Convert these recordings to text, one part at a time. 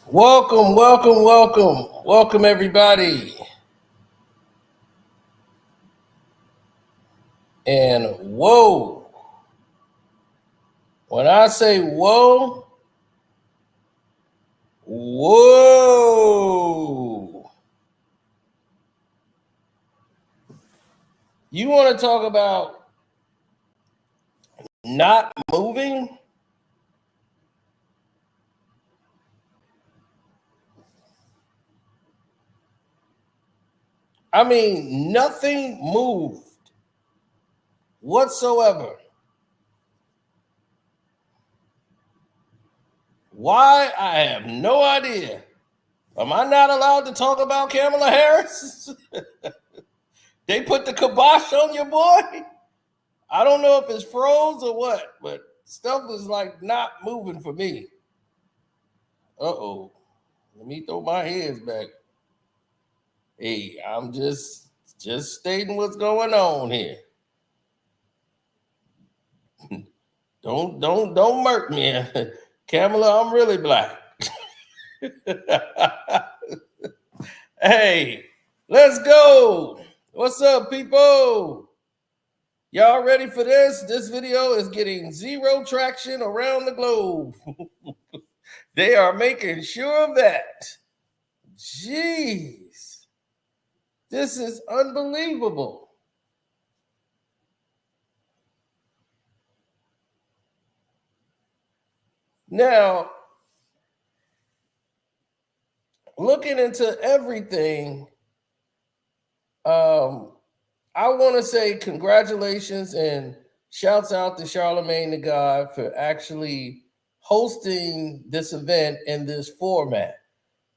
Welcome, everybody. And whoa, when I say whoa, you want to talk about not moving? I mean, nothing moved whatsoever. Why? I have no idea. Am I not allowed to talk about Kamala Harris? They put the kibosh on your boy? I don't know if it's froze or what, but stuff is like not moving for me. Uh-oh. Let me throw my hands back. Hey, I'm just stating what's going on here. Don't murk me. Kamala, I'm really black. Hey, let's go. What's up, people? Y'all ready for this? This video is getting zero traction around the globe. They are making sure of that. Jeez. This is unbelievable. Now, looking into everything, I want to say congratulations and shouts out to Charlamagne the God for actually hosting this event in this format,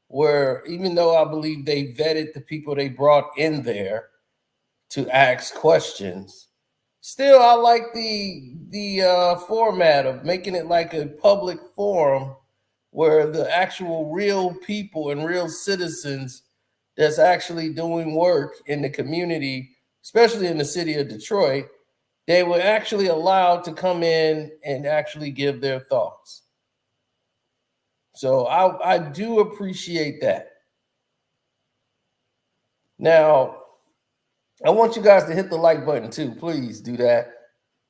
where even though I believe they vetted the people they brought in there to ask questions, still I like the format of making it like a public forum where the actual real people and real citizens that's actually doing work in the community, especially in the city of Detroit, they were actually allowed to come in and actually give their thoughts. So I do appreciate that. Now, I want you guys to hit the like button too. Please do that.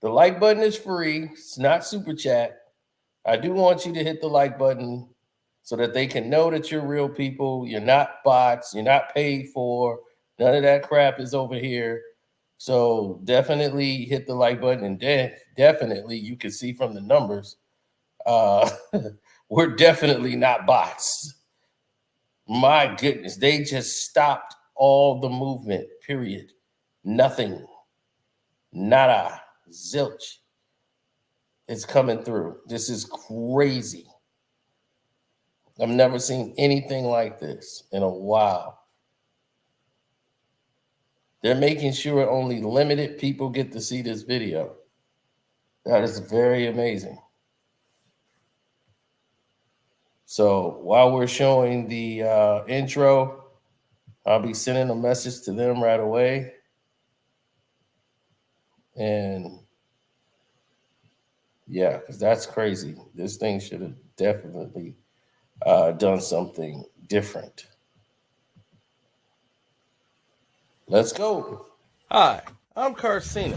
The like button is free. It's not super chat. I do want you to hit the like button so that they can know that you're real people. You're not bots. You're not paid for. None of that crap is over here. So definitely hit the like button, and definitely you can see from the numbers, we're definitely not bots. My goodness, they just stopped all the movement, period. Nothing. Nada. Zilch. It's coming through. This is crazy. I've never seen anything like this in a while. They're making sure only limited people get to see this video. That is very amazing. So while we're showing the intro, I'll be sending a message to them right away. And yeah, because that's crazy. This thing should have definitely done something different. Let's go. Hi, I'm Carcina.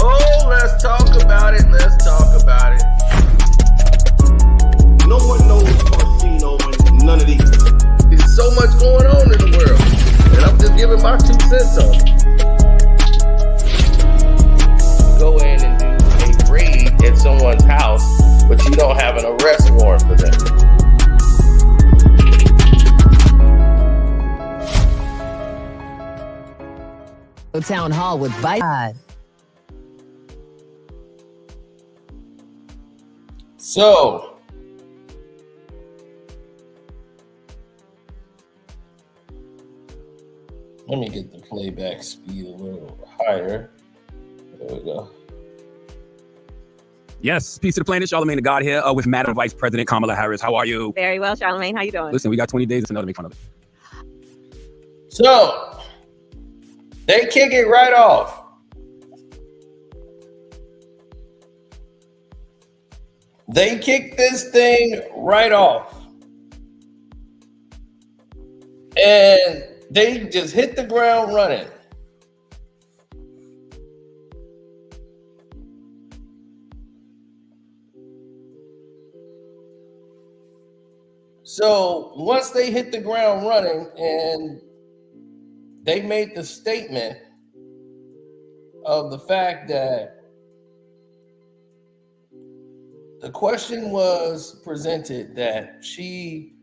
Oh, let's talk about it. Let's talk about it. No one knows Carcino and none of these. There's so much going on in the world, and I'm just giving my 2 cents on it. Go in and do a raid at someone's house, but you don't have an arrest warrant for them. Town hall with Biden. So, let me get the playback speed a little higher. There we go. Yes, peace to the planet. Charlamagne the God here with Madam Vice President Kamala Harris. How are you? Very well, Charlamagne. How you doing? Listen, we got 20 days. It's another make fun of it. So, they kick it right off. They kicked this thing right off. And they just hit the ground running. So once they hit the ground running and they made the statement of the fact that the question was presented that she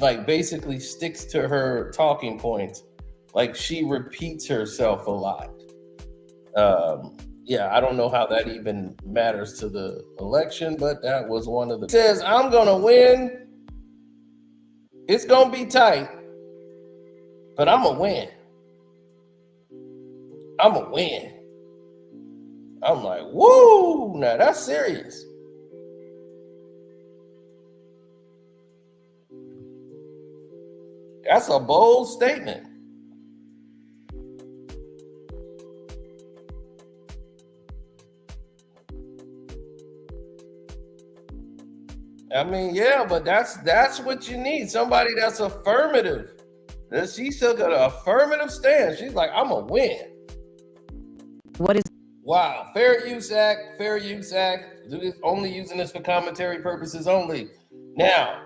like basically sticks to her talking points, like she repeats herself a lot. Yeah, I don't know how that even matters to the election, but that was one of the says, I'm gonna win. It's gonna be tight, but I'm gonna win. I'm gonna win. I'm like, woo, now that's serious. That's a bold statement. I mean, yeah, but that's what you need. Somebody that's affirmative. She took an affirmative stance. She's like, I'm gonna win. What is Wow. Fair Use Act, Fair Use Act. Only using this for commentary purposes only. Now,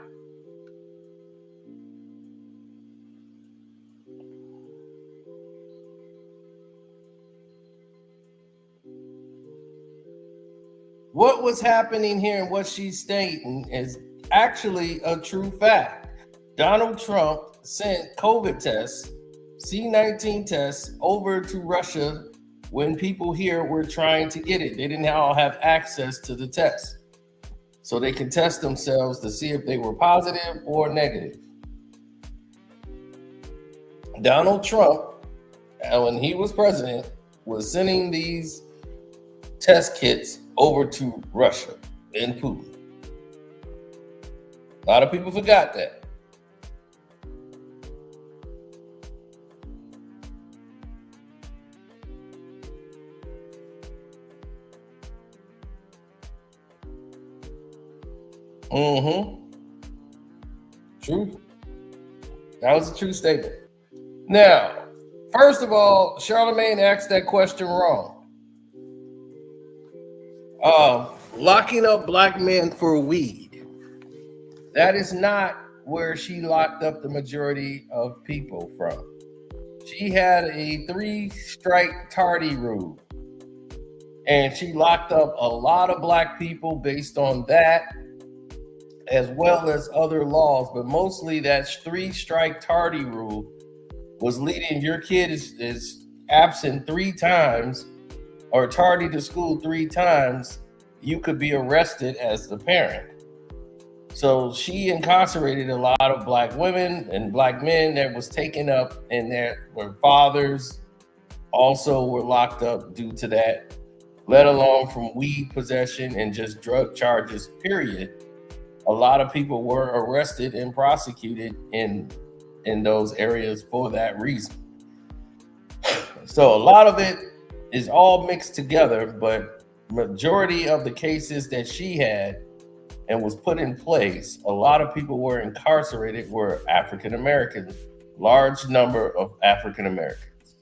what was happening here and what she's stating is actually a true fact. Donald Trump sent COVID tests, C-19 tests, over to Russia when people here were trying to get it. They didn't all have access to the test. So they can test themselves to see if they were positive or negative. Donald Trump, when he was president, was sending these test kits over to Russia and Putin. A lot of people forgot that. True. That was a true statement. Now, first of all, Charlamagne asked that question wrong. Locking up black men for weed. That is not where she locked up the majority of people from. She had a 3-strike tardy rule. And she locked up a lot of black people based on that, as well as other laws. But mostly that 3-strike tardy rule was leading, your kid is absent 3 times or tardy to school 3 times, you could be arrested as the parent. So she incarcerated a lot of black women and black men that was taken up, and their fathers also were locked up due to that, let alone from weed possession and just drug charges, period. A lot of people were arrested and prosecuted in those areas for that reason. So a lot of it is all mixed together, but majority of the cases that she had and was put in place, a lot of people were incarcerated were African Americans, large number of African Americans.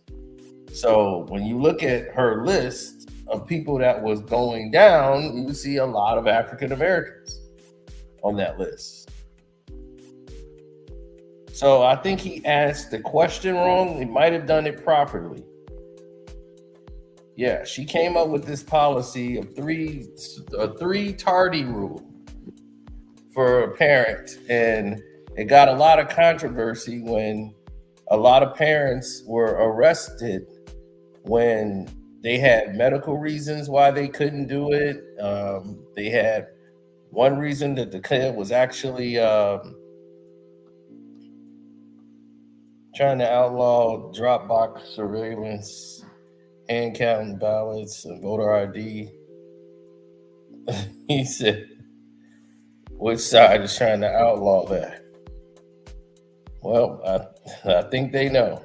So when you look at her list of people that was going down, you see a lot of African Americans on that list. So I think he asked the question wrong. He might have done it properly. Yeah, she came up with this policy of a 3 tardy rule for a parent, and it got a lot of controversy when a lot of parents were arrested when they had medical reasons why they couldn't do it. They had one reason that the kid was actually trying to outlaw drop box surveillance, hand counting ballots, and voter ID. He said, which side is trying to outlaw that? Well, I think they know.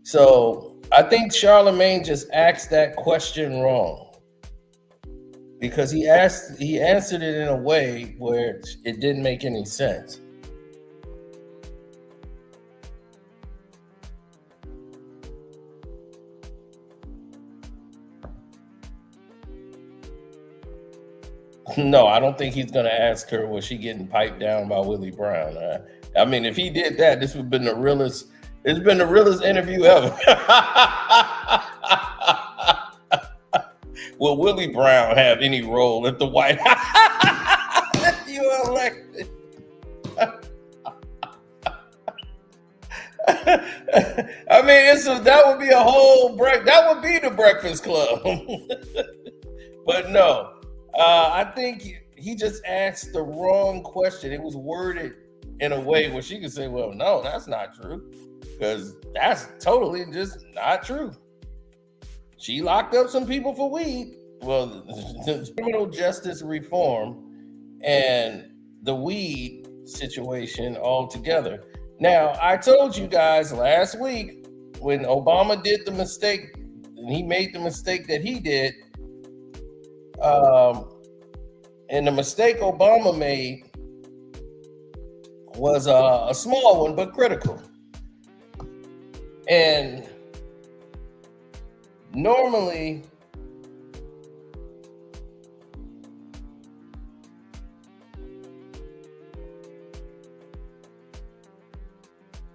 So I think Charlamagne just asked that question wrong. because he answered it in a way where it didn't make any sense. No, I don't think he's going to ask her, was she getting piped down by Willie Brown? I mean, if he did that, this would have been the realest. It's been the realest interview ever. Will Willie Brown have any role at the White House if you are elected? I mean, that would be a whole break. That would be the Breakfast Club. But no. I think he just asked the wrong question. It was worded in a way where she could say, well, no, that's not true, because that's totally just not true. She locked up some people for weed. Well, the criminal justice reform and the weed situation all together. Now, I told you guys last week when Obama did the mistake, and he made the mistake that he did, and the mistake Obama made was a small one, but critical. And normally,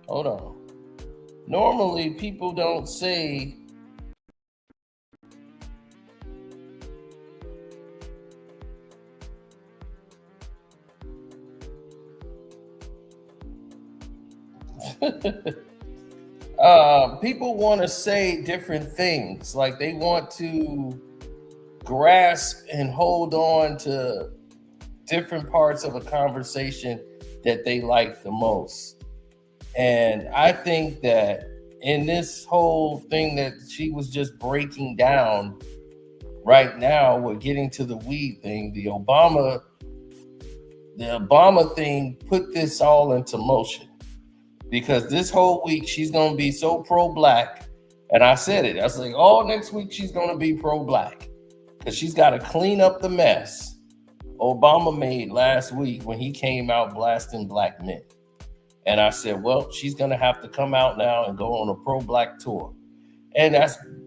hold on. Normally, people don't say people want to say different things. Like they want to grasp and hold on to different parts of a conversation that they like the most. And I think that in this whole thing that she was just breaking down right now, we're getting to the weed thing. The Obama thing put this all into motion. Because this whole week, she's going to be so pro-black. And I said it. I was like, all next week, she's going to be pro-black. Because she's got to clean up the mess Obama made last week when he came out blasting black men. And I said, well, she's going to have to come out now and go on a pro-black tour. And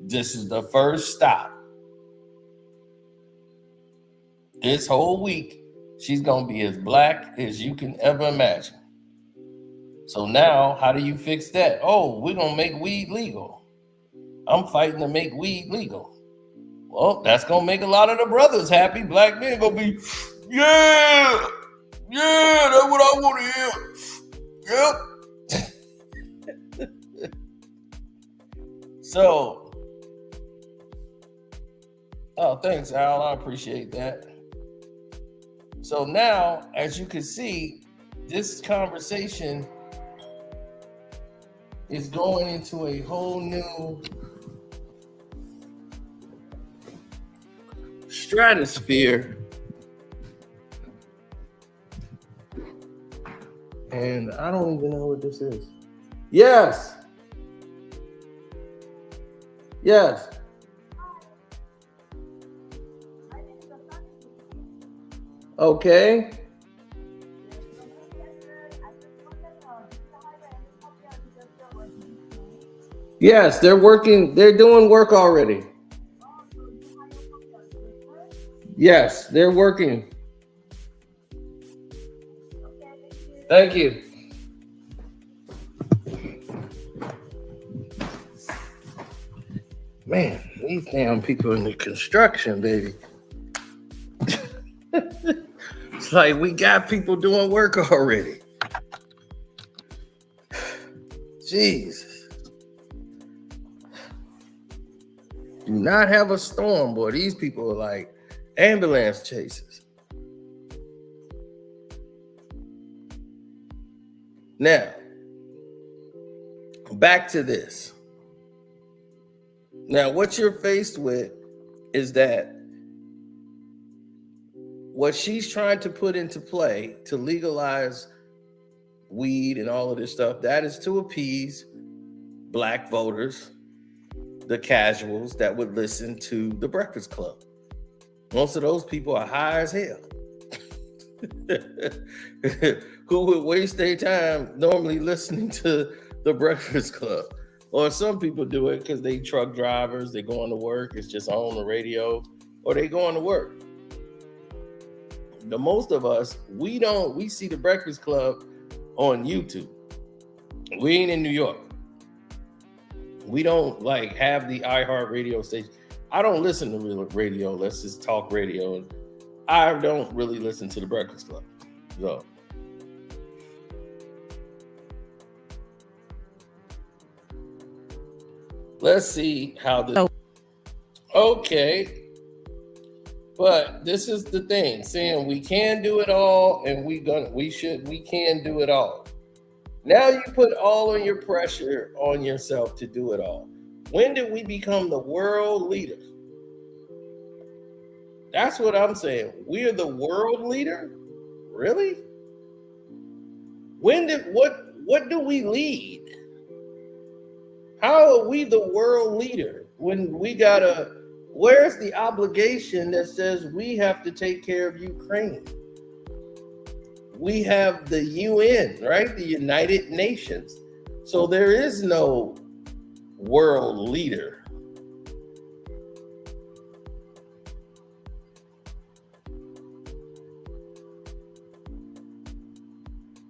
this is the first stop. This whole week, she's going to be as black as you can ever imagine. So now, how do you fix that? Oh, we're going to make weed legal. I'm fighting to make weed legal. Well, that's going to make a lot of the brothers happy. Black men going to be, yeah, that's what I want to hear. Yep. So, oh, thanks, Al. I appreciate that. So now, as you can see, this conversation is going into a whole new stratosphere. And I don't even know what this is. Yes. Yes. Okay. Yes, they're working. They're doing work already. Yes, they're working. Thank you. Man, these damn people in the construction, baby. It's like we got people doing work already. Jesus. Do not have a storm, boy. These people are like ambulance chasers. Now, back to this. Now, what you're faced with is that what she's trying to put into play to legalize weed and all of this stuff, that is to appease black voters, the casuals that would listen to the Breakfast Club. Most of those people are high as hell. Who would waste their time normally listening to the Breakfast Club? Or some people do it because they truck drivers, they going to work, it's just on the radio, or they going to work. The most of us, we see the Breakfast Club on YouTube. We ain't in New York. We don't like have the iHeart radio station. I don't listen to real radio. Let's just talk radio. I don't really listen to the Breakfast Club. So let's see how this. Okay. But this is the thing, saying we can do it all and we can do it all. Now you put all of your pressure on yourself to do it all. When did we become the world leader? That's what I'm saying. We're the world leader? Really? What do we lead? How are we the world leader when where's the obligation that says we have to take care of Ukraine? We have the UN, right? The United Nations. So there is no world leader.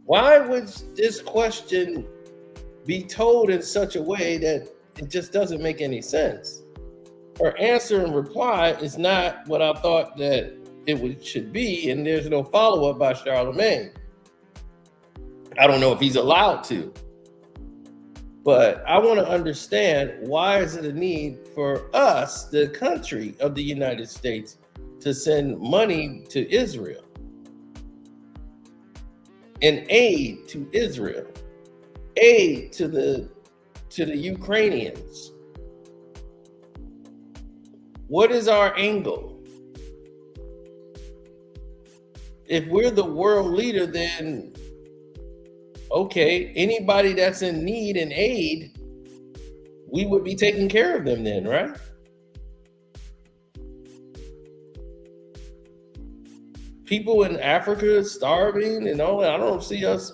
Why would this question be told in such a way that it just doesn't make any sense? Her answer and reply is not what I thought that should be, and there's no follow-up by Charlamagne. I don't know if he's allowed to, but I want to understand, why is it a need for us, the country of the United States, to send money to Israel and aid to Israel, aid to the Ukrainians? What is our angle? If we're the world leader, then okay, anybody that's in need and aid, we would be taking care of them then, right? People in Africa starving and all that. I don't see us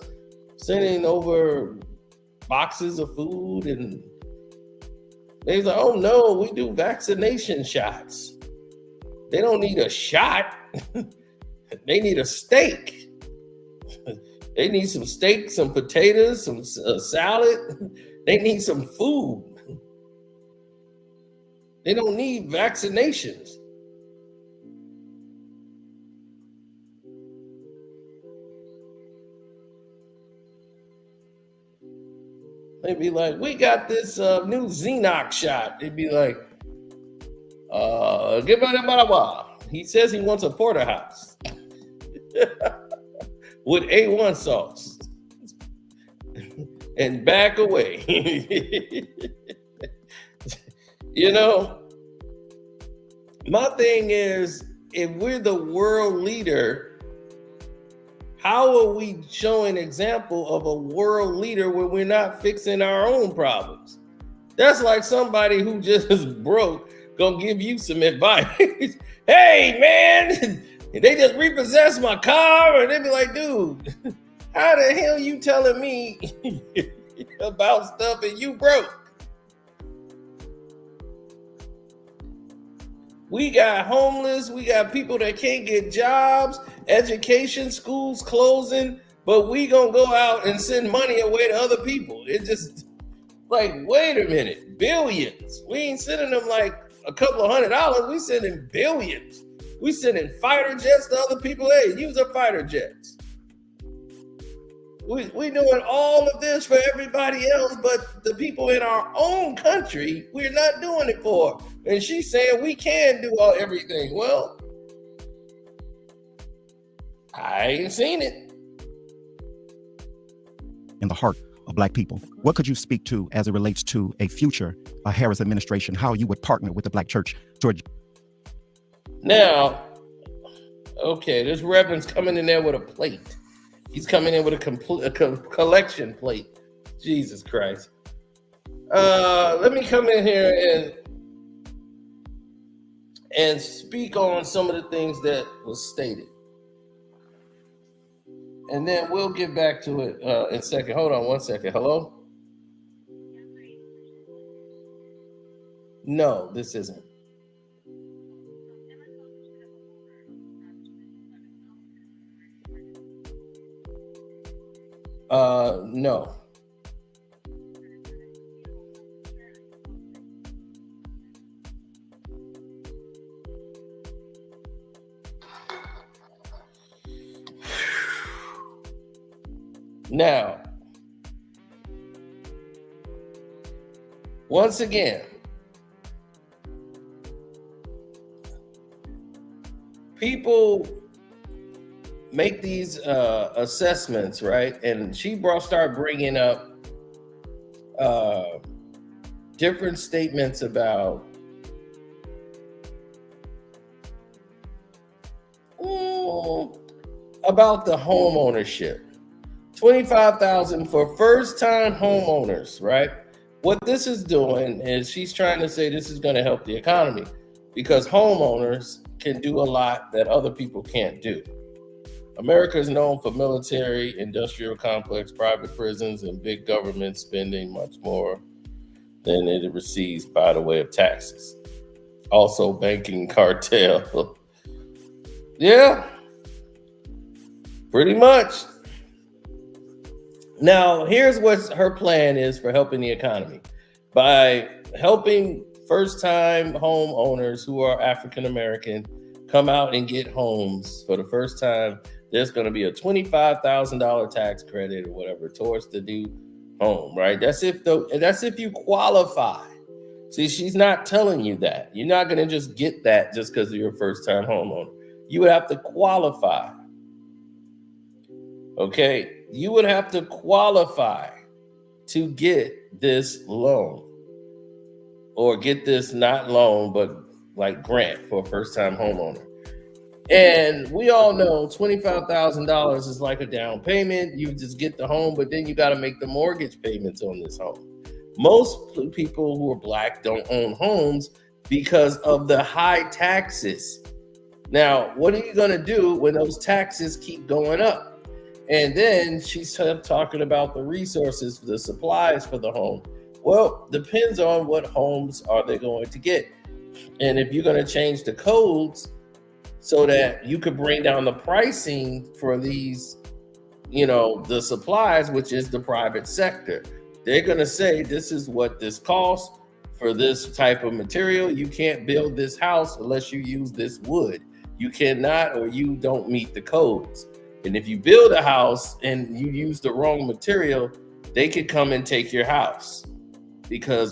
sending over boxes of food, and they're like, oh no, we do vaccination shots. They don't need a shot. They need a steak. They need some steak, some potatoes, some salad. They need some food. They don't need vaccinations. They'd be like, we got this new Xenox shot. They'd be like, give me a. He says he wants a porterhouse with A1 sauce and back away. You know, my thing is, if we're the world leader, how are we showing example of a world leader when we're not fixing our own problems? That's like somebody who just broke gonna give you some advice. Hey man, they just repossessed my car, and they be like, dude, how the hell you telling me about stuff and you broke? We got homeless, we got people that can't get jobs, education, schools closing, but we gonna go out and send money away to other people. It just like, wait a minute, billions. We ain't sending them like a couple of $100. We sending billions. We sending fighter jets to other people. Hey, use up fighter jets. We doing all of this for everybody else, but the people in our own country, we're not doing it for. And she's saying we can do everything. Well, I ain't seen it. In the heart of Black people, what could you speak to as it relates to a future Harris administration, how you would partner with the Black church toward? Now, okay, this reverend's coming in there with a plate. He's coming in with a collection plate. Jesus Christ. and speak on some of the things that was stated. And then we'll get back to it in a second. Hold on one second. Hello? No, this isn't. No. Now, once again, people make these assessments, right? And she started bringing up different statements about the home ownership. 25,000 for first-time homeowners, right? What this is doing is she's trying to say this is going to help the economy because homeowners can do a lot that other people can't do. America is known for military, industrial complex, private prisons, and big government spending much more than it receives by the way of taxes. Also, banking cartel. Yeah, pretty much. Now, here's what her plan is for helping the economy. By helping first-time homeowners who are African-American come out and get homes for the first time, there's going to be a $25,000 tax credit or whatever towards the new home, right? That's if you qualify. See, she's not telling you that. You're not going to just get that just because you're a first-time homeowner. You would have to qualify. Okay? You would have to qualify to get this loan or get this not loan, but like grant for a first-time homeowner. And we all know $25,000 is like a down payment. You just get the home, but then you got to make the mortgage payments on this home. Most people who are Black don't own homes because of the high taxes. Now, what are you going to do when those taxes keep going up? And then she's talking about the resources, the supplies for the home. Well, depends on what homes are they going to get. And if you're going to change the codes so that you could bring down the pricing for these, the supplies, which is the private sector, they're going to say, this is what this costs for this type of material. You can't build this house unless you use this wood. You cannot, or you don't meet the codes. And if you build a house and you use the wrong material, they could come and take your house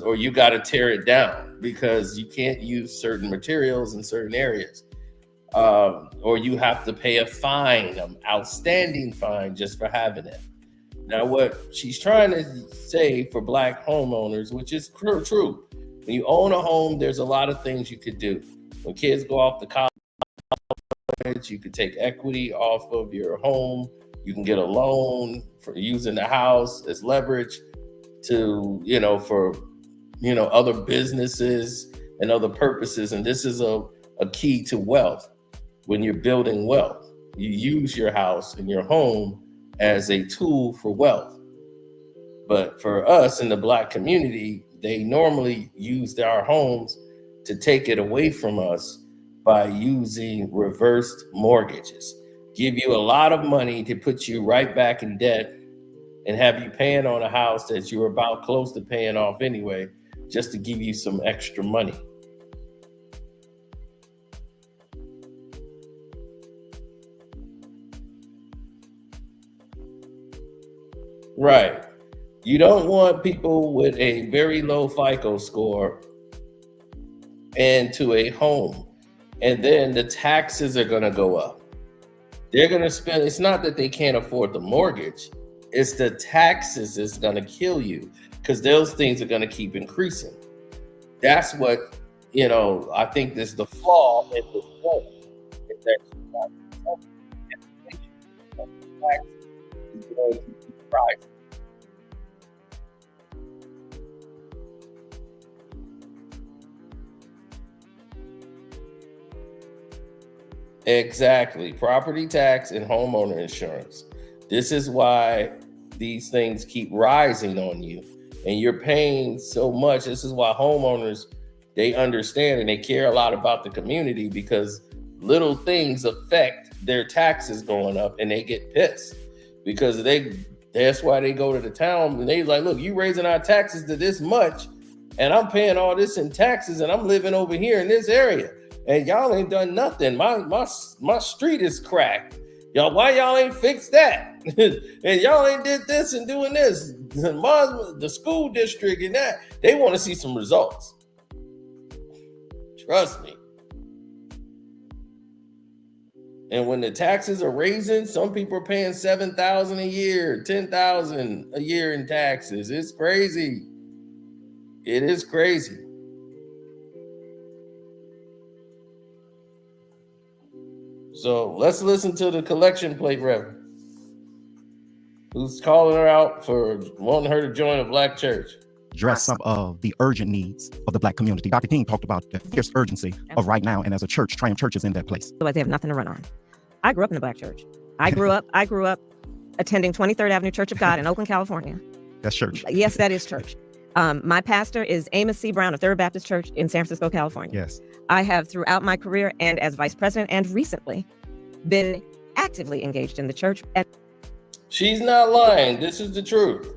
or you got to tear it down because you can't use certain materials in certain areas. Or you have to pay a fine, an outstanding fine just for having it. Now, what she's trying to say for Black homeowners, which is true, when you own a home, there's a lot of things you could do. When kids go off to college, you could take equity off of your home. You can get a loan for using the house as leverage to, for, other businesses and other purposes. And this is a key to wealth. When you're building wealth, you use your house and your home as a tool for wealth. But for us in the Black community, they normally use our homes to take it away from us by using reversed mortgages. Give you a lot of money to put you right back in debt and have you paying on a house that you're about close to paying off anyway, just to give you some extra money. Right. You don't want people with a very low FICO score into a home. And then the taxes are going to go up. They're going to spend, it's not that they can't afford the mortgage, it's the taxes that's going to kill you because those things are going to keep increasing. That's what, I think this the flaw in the law is that you're not inflation. Taxes is going to keep rising. Exactly. Property tax and homeowner insurance. This is why these things keep rising on you and you're paying so much. This is why homeowners, they understand and they care a lot about the community, because little things affect their taxes going up and they get pissed because that's why they go to the town and they like, look, you raising our taxes to this much and I'm paying all this in taxes and I'm living over here in this area and y'all ain't done nothing. My street is cracked. Y'all, why y'all ain't fixed that? And y'all ain't did this and doing this. The school district and that. They want to see some results. Trust me. And when the taxes are raising, some people are paying $7,000 a year, $10,000 a year in taxes. It's crazy. It is crazy. So let's listen to the collection plate reverend who's calling her out for wanting her to join a black church. Address some of the urgent needs of the black community. Dr. King talked about the fierce urgency of right now, and as a church, Triumph Church is in that place. Otherwise, they have nothing to run on. I grew up in the black church. I grew up attending 23rd Avenue Church of God in Oakland, California. That's church. Yes, that is church. My pastor is Amos C. Brown of Third Baptist Church in San Francisco, California. Yes. I have throughout my career and as vice president and recently been actively engaged in the church. She's not lying. This is the truth.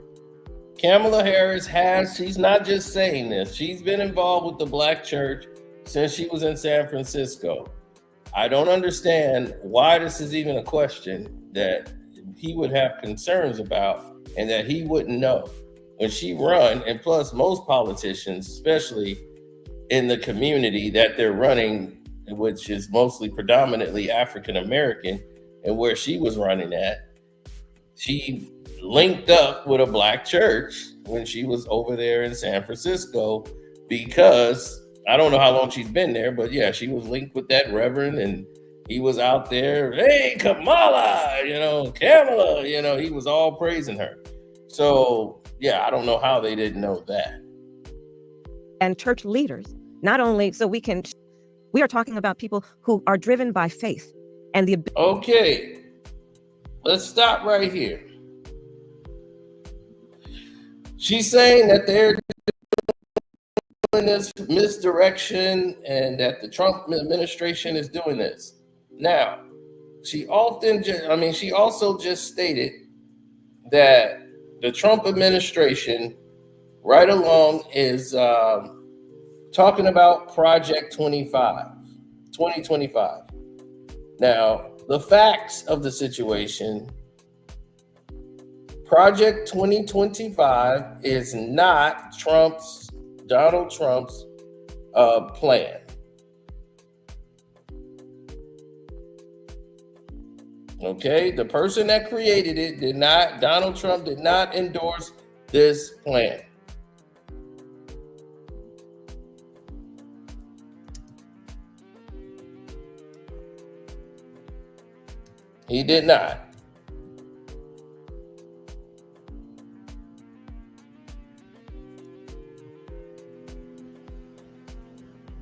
Kamala Harris she's not just saying this. She's been involved with the black church since she was in San Francisco. I don't understand why this is even a question that he would have concerns about and that he wouldn't know. When she run, and plus most politicians, especially in the community that they're running, which is mostly predominantly African American, and where she was running at, she linked up with a black church when she was over there in San Francisco, because I don't know how long she's been there, but yeah, she was linked with that reverend and he was out there, hey, Kamala, Kamala, he was all praising her. So yeah, I don't know how they didn't know that. And church leaders, not only so we are talking about people who are driven by faith and the. Okay, let's stop right here. She's saying that they're doing this misdirection and that the Trump administration is doing this. Now, she also just stated that the Trump administration right along is talking about Project 2025. Now, the facts of the situation, Project 2025 is not Donald Trump's plan. Okay, the person that created it Donald Trump did not endorse this plan. He did not.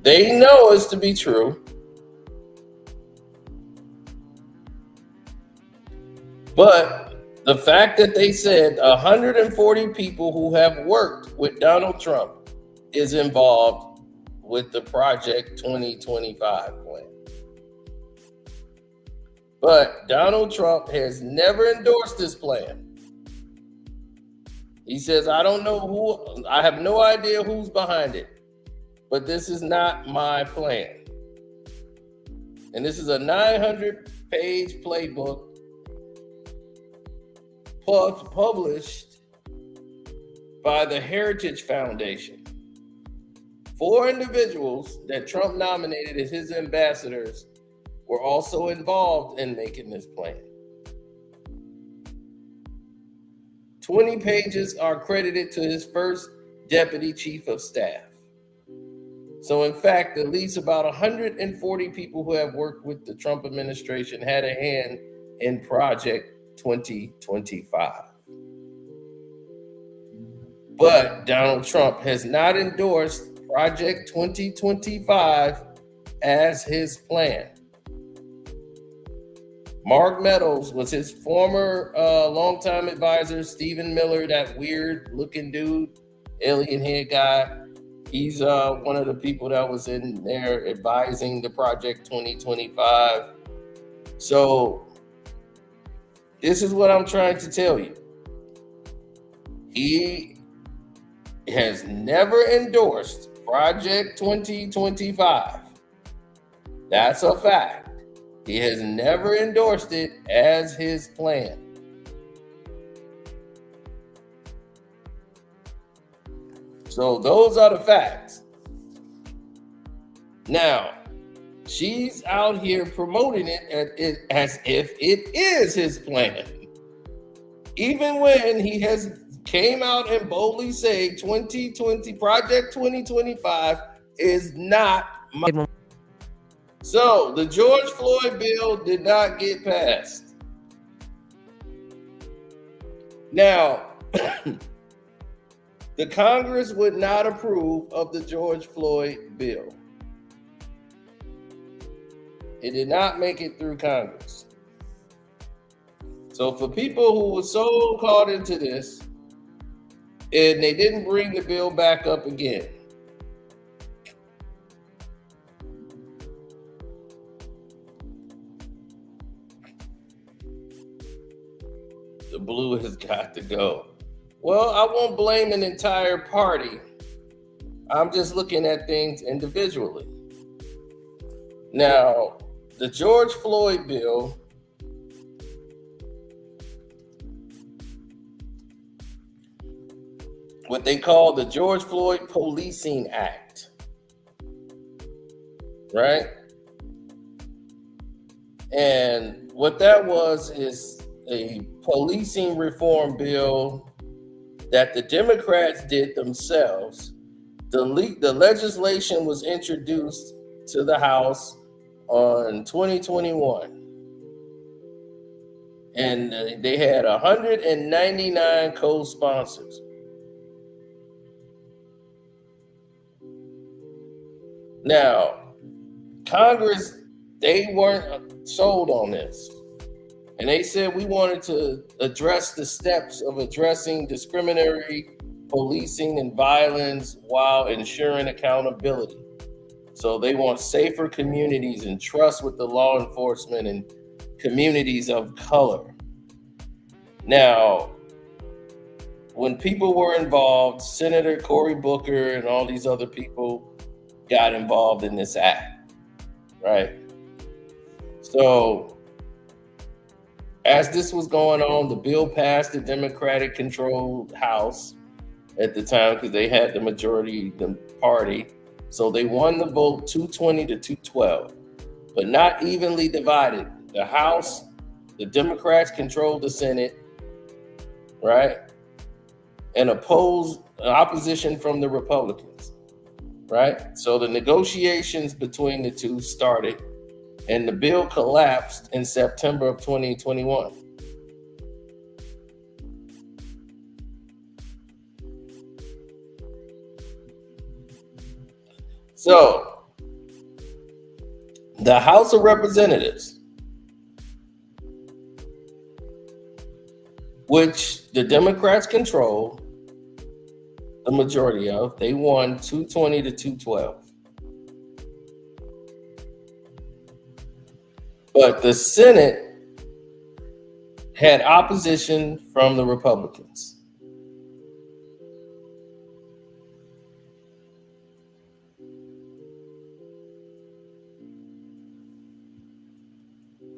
They know it's to be true. But the fact that they said 140 people who have worked with Donald Trump is involved with the Project 2025 plan. But Donald Trump has never endorsed this plan. He says, I have no idea who's behind it, but this is not my plan. And this is a 900-page playbook published by the Heritage Foundation. 4 individuals that Trump nominated as his ambassadors were also involved in making this plan. 20 pages are credited to his first deputy chief of staff. So in fact, at least about 140 people who have worked with the Trump administration had a hand in Project 2025. But Donald Trump has not endorsed Project 2025 as his plan. Mark Meadows was his former longtime advisor. Stephen Miller, that weird looking dude, alien head guy. He's one of the people that was in there advising the Project 2025. So this is what I'm trying to tell you. He has never endorsed Project 2025. That's a fact. He has never endorsed it as his plan. So those are the facts. Now, she's out here promoting it as if it is his plan. Even when he has came out and boldly say 2020 Project 2025 is not my. So the George Floyd bill did not get passed. Now, the Congress would not approve of the George Floyd bill. It did not make it through Congress. So for people who were so caught into this, and they didn't bring the bill back up again. The blue has got to go. Well, I won't blame an entire party. I'm just looking at things individually. Now, the George Floyd bill what they call the George Floyd Policing Act, right? And what that was is a policing reform bill that the Democrats did themselves. The legislation was introduced to the House on 2021. And they had 199 co-sponsors. Now, Congress, they weren't sold on this. And they said we wanted to address the steps of addressing discriminatory policing and violence while ensuring accountability. So they want safer communities and trust with the law enforcement and communities of color. Now, when people were involved, Senator Cory Booker and all these other people got involved in this act, right? So as this was going on, the bill passed the Democratic-controlled House at the time because they had the majority, the party. So they won the vote 220 to 212, but not evenly divided. The House, the Democrats controlled the Senate, right? And opposition from the Republicans, right? So the negotiations between the two started, and the bill collapsed in September of 2021. So the House of Representatives, which the Democrats control the majority of, they won 220 to 212. But the Senate had opposition from the Republicans.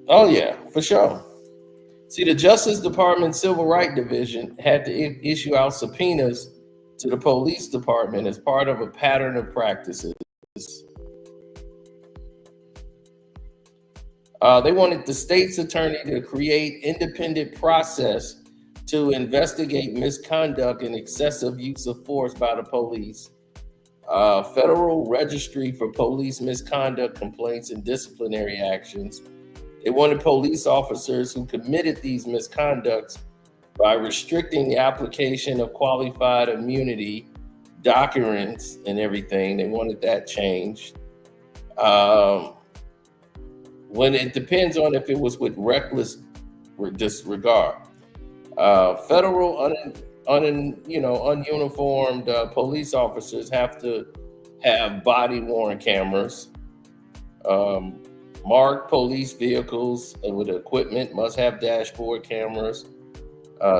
Oh yeah, for sure. See, the Justice Department Civil Rights Division had to issue out subpoenas to the police department as part of a pattern of practices. They wanted the state's attorney to create independent process to investigate misconduct and excessive use of force by the police. Federal registry for police misconduct complaints and disciplinary actions. They wanted police officers who committed these misconducts by restricting the application of qualified immunity documents and everything. They wanted that changed. when it depends on if it was with reckless disregard. Federal ununiformed police officers have to have body-worn cameras. Marked police vehicles with equipment must have dashboard cameras.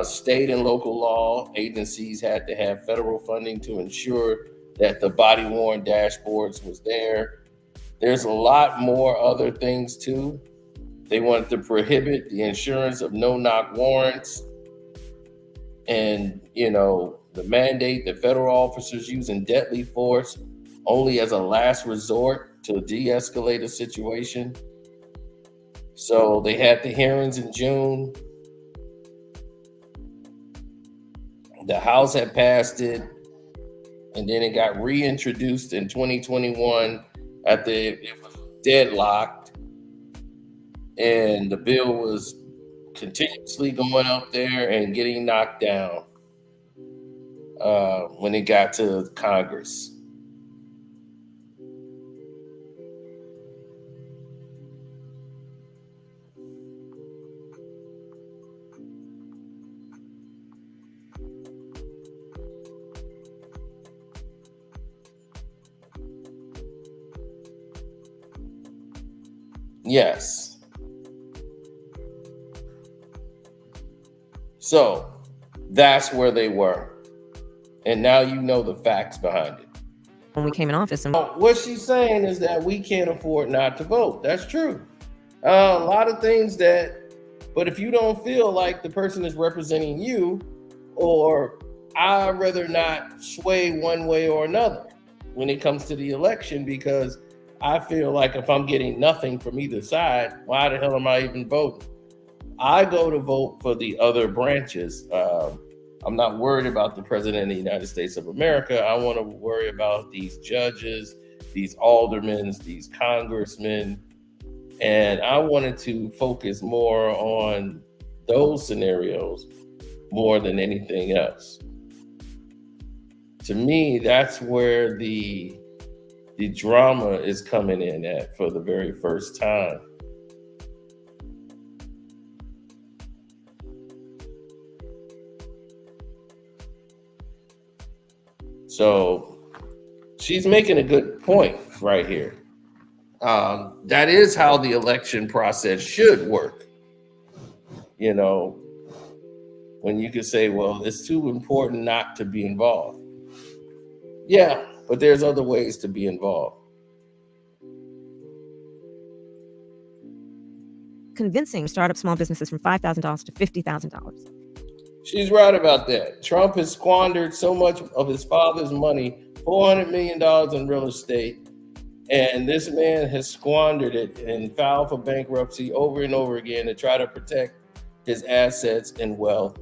State and local law agencies had to have federal funding to ensure that the body-worn dashboards was there. There's a lot more other things too. They wanted to prohibit the insurance of no-knock warrants, and the mandate that federal officers using deadly force only as a last resort to de-escalate a situation. So they had the hearings in June. The House had passed it, and then it got reintroduced in 2021 after it was deadlocked, and the bill was continuously going up there and getting knocked down when it got to Congress. Yes. So that's where they were. And now you know the facts behind it. When we came in office. And what she's saying is that we can't afford not to vote. That's true. A lot of things but if you don't feel like the person is representing you, or I'd rather not sway one way or another when it comes to the election, because I feel like if I'm getting nothing from either side, why the hell am I even voting? I go to vote for the other branches. I'm not worried about the president of the United States of America. I want to worry about these judges, these aldermen, these congressmen. And I wanted to focus more on those scenarios more than anything else. To me, that's where the drama is coming in at for the very first time. So she's making a good point right here. That is how the election process should work. When you could say, well, it's too important not to be involved. Yeah, but there's other ways to be involved. Convincing startup small businesses from $5,000 to $50,000. She's right about that. Trump has squandered so much of his father's money, $400 million in real estate, and this man has squandered it and filed for bankruptcy over and over again to try to protect his assets and wealth,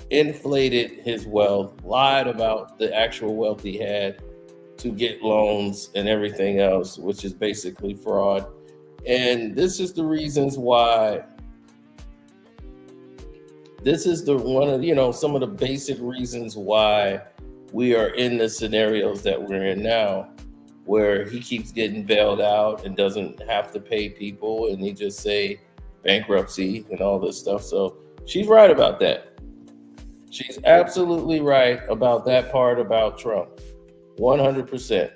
inflated his wealth, lied about the actual wealth he had to get loans and everything else, which is basically fraud. And this is the reasons why. This is some of the basic reasons why we are in the scenarios that we're in now, where he keeps getting bailed out and doesn't have to pay people, and he just say bankruptcy and all this stuff. So she's right about that. She's absolutely right about that part about Trump. 100%. The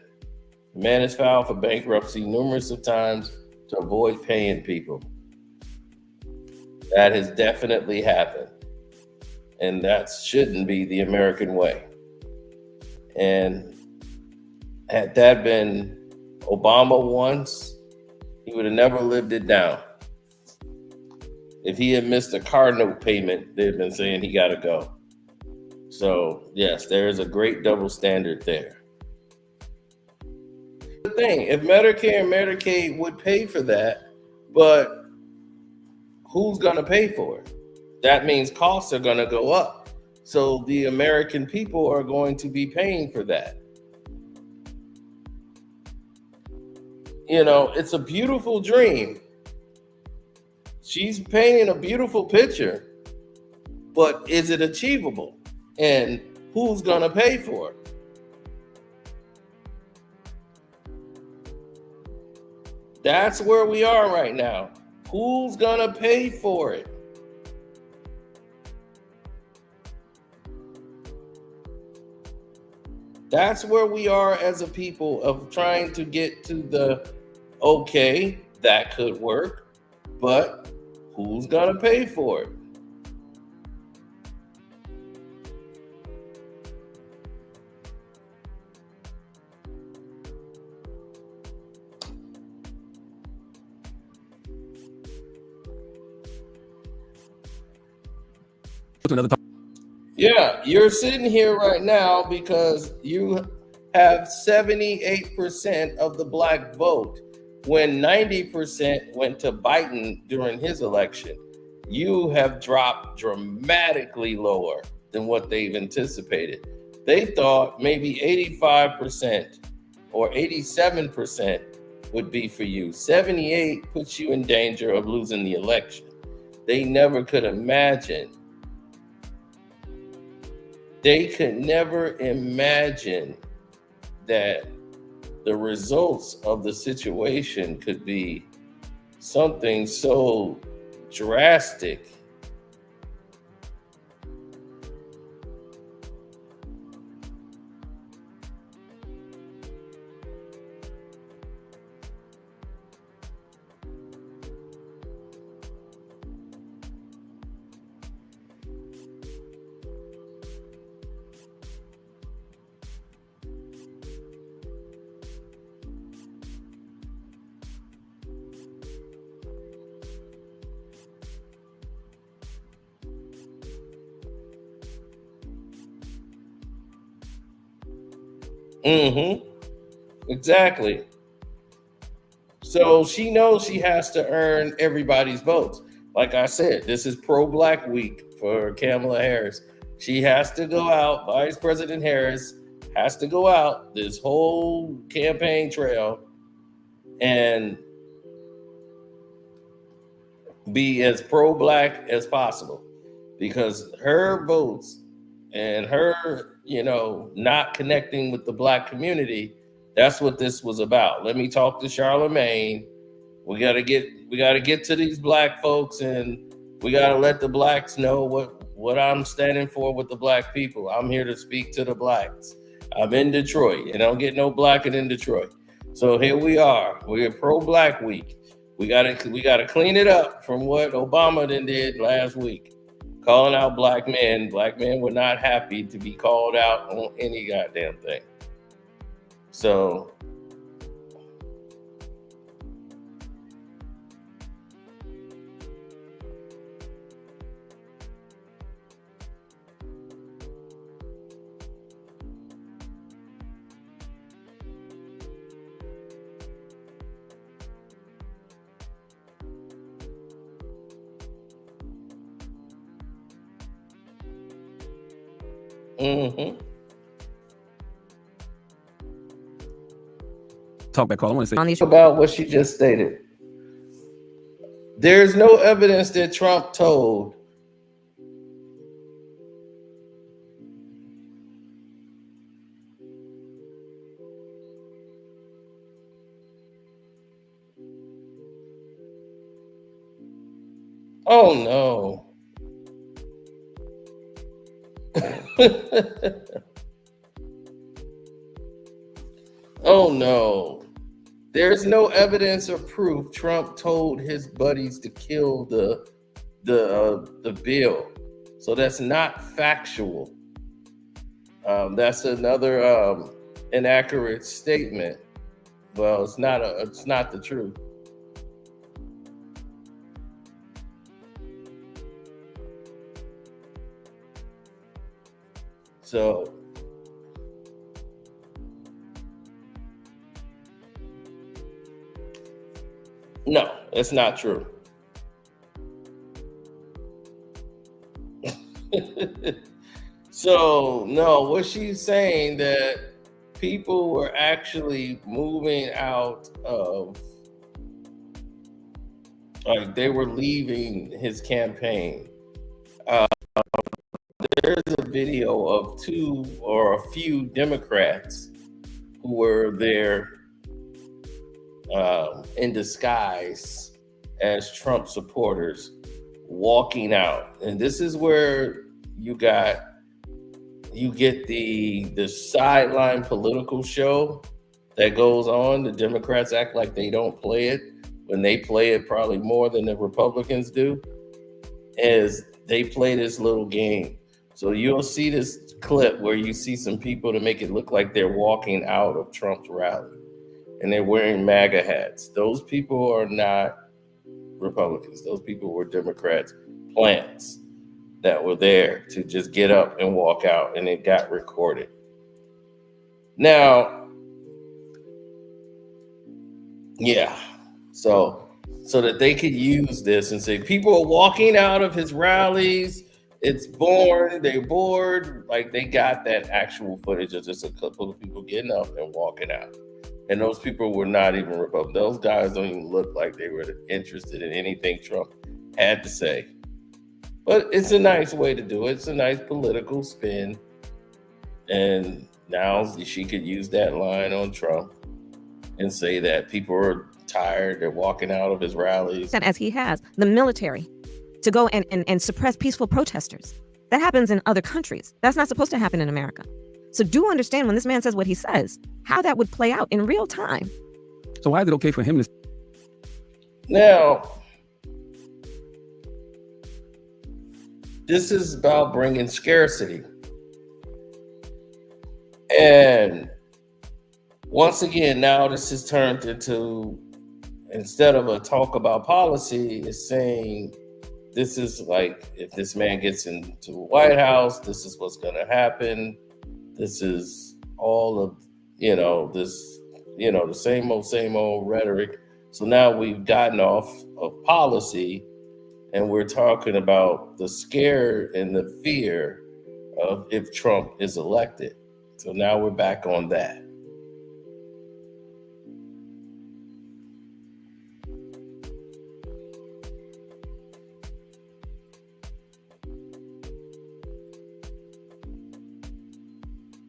man has filed for bankruptcy numerous of times to avoid paying people. That has definitely happened. And that shouldn't be the American way. And had that been Obama once, he would have never lived it down. If he had missed a car note payment, they've been saying he got to go. So, yes, there is a great double standard there. The thing, if Medicare and Medicaid would pay for that, but who's going to pay for it? That means costs are going to go up. So the American people are going to be paying for that. It's a beautiful dream. She's painting a beautiful picture, but is it achievable? And who's going to pay for it? That's where we are right now. Who's gonna pay for it? That's where we are as a people, of trying to get to the, okay, that could work, but who's gonna pay for it? To another topic. Yeah, you're sitting here right now because you have 78% of the black vote when 90% went to Biden during his election. You have dropped dramatically lower than what they've anticipated. They thought maybe 85% or 87% would be for you. 78 puts you in danger of losing the election. They never could imagine. They could never imagine that the results of the situation could be something so drastic. Exactly. So she knows she has to earn everybody's votes. Like I said, this is pro-black week for Kamala Harris. She has to go out, Vice President Harris has to go out this whole campaign trail and be as pro-black as possible, because her votes and her, not connecting with the black community, that's what this was about. Let me talk to Charlamagne. We gotta get to these black folks, and we gotta let the blacks know what I'm standing for with the black people. I'm here to speak to the blacks. I'm in Detroit, and I don't get no blacker in Detroit. So here we are. We're pro-black week. We gotta clean it up from what Obama did last week, calling out black men. Black men were not happy to be called out on any goddamn thing. So Talk back, Carl. I want to say On these about what she just stated. There's no evidence that Trump told oh no. Oh no. There's no evidence or proof Trump told his buddies to kill the bill. So that's not factual. That's another inaccurate statement. Well, it's not the truth. So no, it's not true. So no, what she's saying that people were actually moving out of, like, they were leaving his campaign. There's a video of two or a few Democrats who were there in disguise as Trump supporters walking out. And this is where you get the sideline political show that goes on. The Democrats act like they don't play it when they play it probably more than the Republicans do, as they play this little game. So you'll see this clip where you see some people to make it look like they're walking out of Trump's rally and they're wearing MAGA hats. Those people are not Republicans. Those people were Democrats, plants that were there to just get up and walk out, and it got recorded. Now, yeah, so that they could use this and say people are walking out of his rallies. It's they're bored. Like, they got that actual footage of just a couple of people getting up and walking out. And those people were not even Republicans. Those guys don't even look like they were interested in anything Trump had to say. But it's a nice way to do it. It's a nice political spin. And now she could use that line on Trump and say that people are tired, they're walking out of his rallies. And as he has, the military to go and suppress peaceful protesters. That happens in other countries. That's not supposed to happen in America. So do understand when this man says what he says, how that would play out in real time. So why is it okay for him to... Now, this is about bringing scarcity. And once again, now this has turned into, instead of a talk about policy, it's saying this is like, if this man gets into the White House, this is what's going to happen. This is all of, this, the same old rhetoric. So now we've gotten off of policy and we're talking about the scare and the fear of if Trump is elected. So now we're back on that.